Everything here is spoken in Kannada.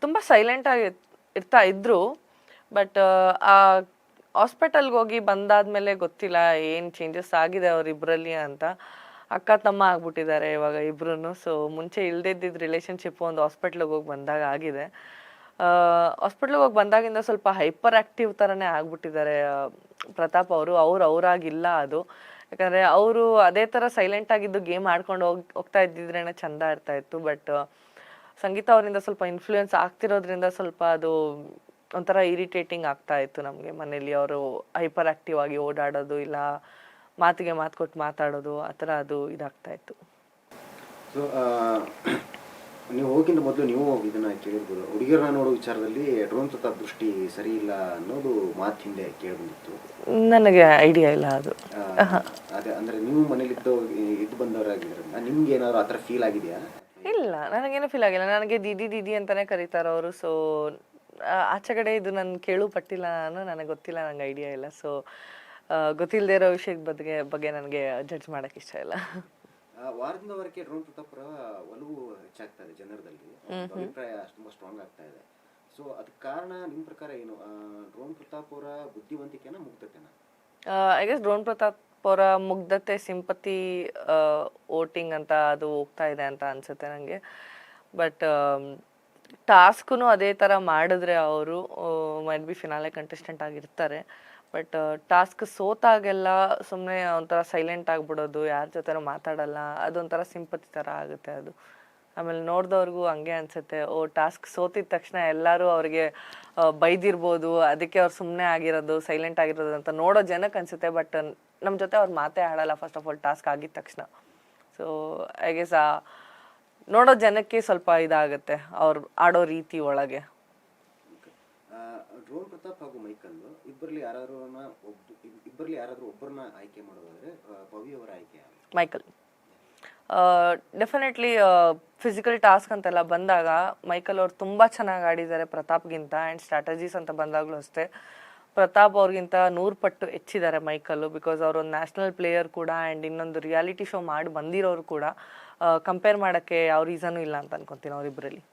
ತುಂಬ ಸೈಲೆಂಟಾಗಿ ಇರ್ತಾ ಇದ್ರು. ಬಟ್ ಆ ಹಾಸ್ಪಿಟಲ್ಗೆ ಹೋಗಿ ಬಂದಾದ್ಮೇಲೆ ಗೊತ್ತಿಲ್ಲ ಏನು ಚೇಂಜಸ್ ಆಗಿದೆ ಅವರಿಬ್ಬರಲ್ಲಿ ಅಂತ. ಅಕ್ಕ ತಮ್ಮ ಆಗ್ಬಿಟ್ಟಿದ್ದಾರೆ ಇವಾಗ ಇಬ್ರು. ಸೊ ಮುಂಚೆ ಇಲ್ದಿದ್ದ ರಿಲೇಶನ್ಶಿಪ್ ಒಂದು ಹಾಸ್ಪಿಟ್ಲಿಗೆ ಹೋಗಿ ಬಂದಾಗ ಆಗಿದೆ. ಹಾಸ್ಪಿಟ್ಲಿಗೆ ಹೋಗಿ ಬಂದಾಗಿಂದ ಸ್ವಲ್ಪ ಹೈಪರ್ ಆಕ್ಟಿವ್ ಥರನೇ ಆಗ್ಬಿಟ್ಟಿದ್ದಾರೆ ಪ್ರತಾಪ್ ಅವರು. ಅವರಾಗಿಲ್ಲ ಅದು. ಯಾಕಂದರೆ ಅವರು ಅದೇ ಥರ ಸೈಲೆಂಟ್ ಆಗಿದ್ದು ಗೇಮ್ ಆಡ್ಕೊಂಡು ಹೋಗ್ತಾ ಇದ್ದಿದ್ರೇನೆ ಚಂದ ಇರ್ತಾ ಇತ್ತು. ಬಟ್ ಸಂಗೀತ ಅವರಿಂದ ಸ್ವಲ್ಪ ಇನ್ಫ್ಲೂಯೆನ್ಸ್ ಆಗ್ತಿರೋದ್ರಿಂದ ಸ್ವಲ್ಪ ಅದು ಒಂಥರ ಇರಿಟೇಟಿಂಗ್ ಆಗ್ತಾ ಇತ್ತು ನಮಗೆ ಮನೇಲಿ. ಅವರು ಹೈಪರ್ ಆಕ್ಟಿವ್ ಆಗಿ ಓಡಾಡೋದು, ಇಲ್ಲ ಮಾತಿಗೆ ಮಾತು ಕೊಟ್ಟು ಮಾತಾಡೋದು, ಆ ಥರ ಅದು ಇದಾಗ್ತಾ ಇತ್ತು. ಸೊ ನೀವು ಹೋಗಿಂತ ಮೊದಲು ನೀವು ಇದನ್ನ ಕೇಳಿರ್ಬೋದು, ಹುಡುಗಿಯರನ್ನ ನೋಡೋ ವಿಚಾರದಲ್ಲಿ ಡ್ರೋನ್ ಪ್ರತಾಪ್ ದೃಷ್ಟಿ ಸರಿ ಇಲ್ಲ ಅನ್ನೋದು ಮಾತು ಹಿಂದೆ ಕೇಳಿಬಂದಿತ್ತು. ನನಗೆ ಐಡಿಯಾ ಇಲ್ಲ ಅದು. ಅದೇ ಅಂದ್ರೆ ನೀವು ಮನೇಲಿದ್ದು ಇದ್ದು ಬಂದವರಾಗಿದ್ರಿಂದ ನಿಮ್ಗೆ ಏನಾದ್ರು ಆ ಥರ ಫೀಲ್ ಆಗಿದೆಯಾ? ಇಲ್ಲ, ನನಗೇನು ಫೀಲ್ ಆಗಿಲ್ಲ. ನನಗೆ ದೀದಿ ಅಂತಾನೆ ಕರೀತಾರೆ ಅವರು. ಸೊ ಆಚೆ ಕಡೆ ಇದು ನಾನು ಕೇಳು ಪಟ್ಟಿಲ್ಲ, ನನಗೆ ಗೊತ್ತಿಲ್ಲ, ನಂಗೆ ಐಡಿಯಾ ಇಲ್ಲ. ಸೊ ಗೊತ್ತಿಲ್ಲದೆ ಇರೋ ವಿಷಯದ ಬಗ್ಗೆ ನನಗೆ ಜಡ್ಜ್ ಮಾಡಕ್ಕೆ ಇಷ್ಟ ಇಲ್ಲ. ವಾರದಿಂದ ವಾರಕ್ಕೆ ಡ್ರೋನ್ ಪ್ರತಾಪ್ ಒಲವು ಹೆಚ್ಚಾಗ್ತಾ ಇದೆ ಜನರಲ್ಲಿ, ಅಭಿಪ್ರಾಯ ತುಂಬಾ ಸ್ಟ್ರಾಂಗ್ ಆಗ್ತಾ ಇದೆ. ಸೊ ಅದಕ್ಕೆ ಕಾರಣ ನಿಮ್ಮ ಪ್ರಕಾರ ಏನು? ಡ್ರೋನ್ ಪ್ರತಾಪ್ ಅವರ ಬುದ್ಧಿವಂತಿಕೆನ, ಮುಗ್ಧತೆನಾ? ಐ ಗೆಸ್ ಡ್ರೋನ್ ಪ್ರತಾಪ್ ಅವರ ಮುಗ್ಧತೆ, ಸಿಂಪತಿ ವೋಟಿಂಗ್ ಅಂತ ಅದು ಹೋಗ್ತಾ ಇದೆ ಅಂತ ಅನ್ಸುತ್ತೆ ನನಗೆ. ಬಟ್ ಟಾಸ್ಕು ಅದೇ ಥರ ಮಾಡಿದ್ರೆ ಅವರು ಮೈಟ್ ಬಿ ಫಿನಾಲೆ ಕಂಟೆಸ್ಟೆಂಟ್ ಆಗಿರ್ತಾರೆ. ಬಟ್ ಟಾಸ್ಕ್ ಸೋತಾಗೆಲ್ಲ ಸುಮ್ಮನೆ ಒಂಥರ ಸೈಲೆಂಟ್ ಆಗಿಬಿಡೋದು, ಯಾರ ಜೊತೆನೂ ಮಾತಾಡಲ್ಲ, ಅದೊಂಥರ ಸಿಂಪತಿ ಥರ ಆಗುತ್ತೆ ಅದು. ಆಮೇಲೆ ನೋಡಿದವ್ರಿಗೂ ಹಂಗೆ ಅನಿಸುತ್ತೆ, ಟಾಸ್ಕ್ ಸೋತಿದ ತಕ್ಷಣ ಎಲ್ಲರೂ ಅವ್ರಿಗೆ ಬೈದಿರ್ಬೋದು, ಅದಕ್ಕೆ ಅವ್ರು ಸುಮ್ಮನೆ ಆಗಿರೋದು, ಸೈಲೆಂಟ್ ಆಗಿರೋದು ಅಂತ ನೋಡೋ ಜನಕ್ಕೆ ಅನಿಸುತ್ತೆ. ಬಟ್ ನಮ್ಮ ಜೊತೆ ಅವ್ರು ಮಾತೇ ಆಡಲ್ಲ ಫಸ್ಟ್ ಆಫ್ ಆಲ್ ಟಾಸ್ಕ್ ಆಗಿದ ತಕ್ಷಣ. ಸೊ ಐ ಗೆಸ್ ನೋಡೋ ಜನಕ್ಕೆ ಸ್ವಲ್ಪ ಇದಾಗುತ್ತೆ ಅವ್ರು ಆಡೋ ರೀತಿ ಒಳಗೆ. ಡ್ರೋನ್ ಪ್ರತಾಪ್ ಹಾಗೂ ಮೈಕಲ್ ಇಬ್ಬರಲ್ಲಿ ಯಾರಾದರೂ ಒಬ್ಬರನ್ನ ಆಯ್ಕೆ ಮಾಡೋದಾದ್ರೆ ಭವ್ಯ ಅವರ ಆಯ್ಕೆ? ಮೈಕಲ್. ಡೆಫಿನೆಟ್ಲಿ ಫಿಸಿಕಲ್ ಟಾಸ್ಕ್ ಅಂತೆಲ್ಲ ಬಂದಾಗ ಮೈಕಲ್ ಅವ್ರು ತುಂಬ ಚೆನ್ನಾಗಿ ಆಡಿದ್ದಾರೆ ಪ್ರತಾಪ್ಗಿಂತ. ಆ್ಯಂಡ್ ಸ್ಟ್ರಾಟಜೀಸ್ ಅಂತ ಬಂದಾಗಲೂ ಅಷ್ಟೇ ಪ್ರತಾಪ್ ಅವ್ರಿಗಿಂತ 100 ಪಟ್ಟು ಹೆಚ್ಚಿದ್ದಾರೆ ಮೈಕಲ್ಲು. ಬಿಕಾಸ್ ಅವರು ಒಂದು ನ್ಯಾಷನಲ್ ಪ್ಲೇಯರ್ ಕೂಡ, ಆ್ಯಂಡ್ ಇನ್ನೊಂದು ರಿಯಾಲಿಟಿ ಶೋ ಮಾಡಿ ಬಂದಿರೋರು ಕೂಡ. ಕಂಪೇರ್ ಮಾಡೋಕ್ಕೆ ಯಾವ ರೀಸನು ಇಲ್ಲ ಅಂತ ಅನ್ಕೊತೀನಿ ಅವರಿಬ್ಬರಲ್ಲಿ.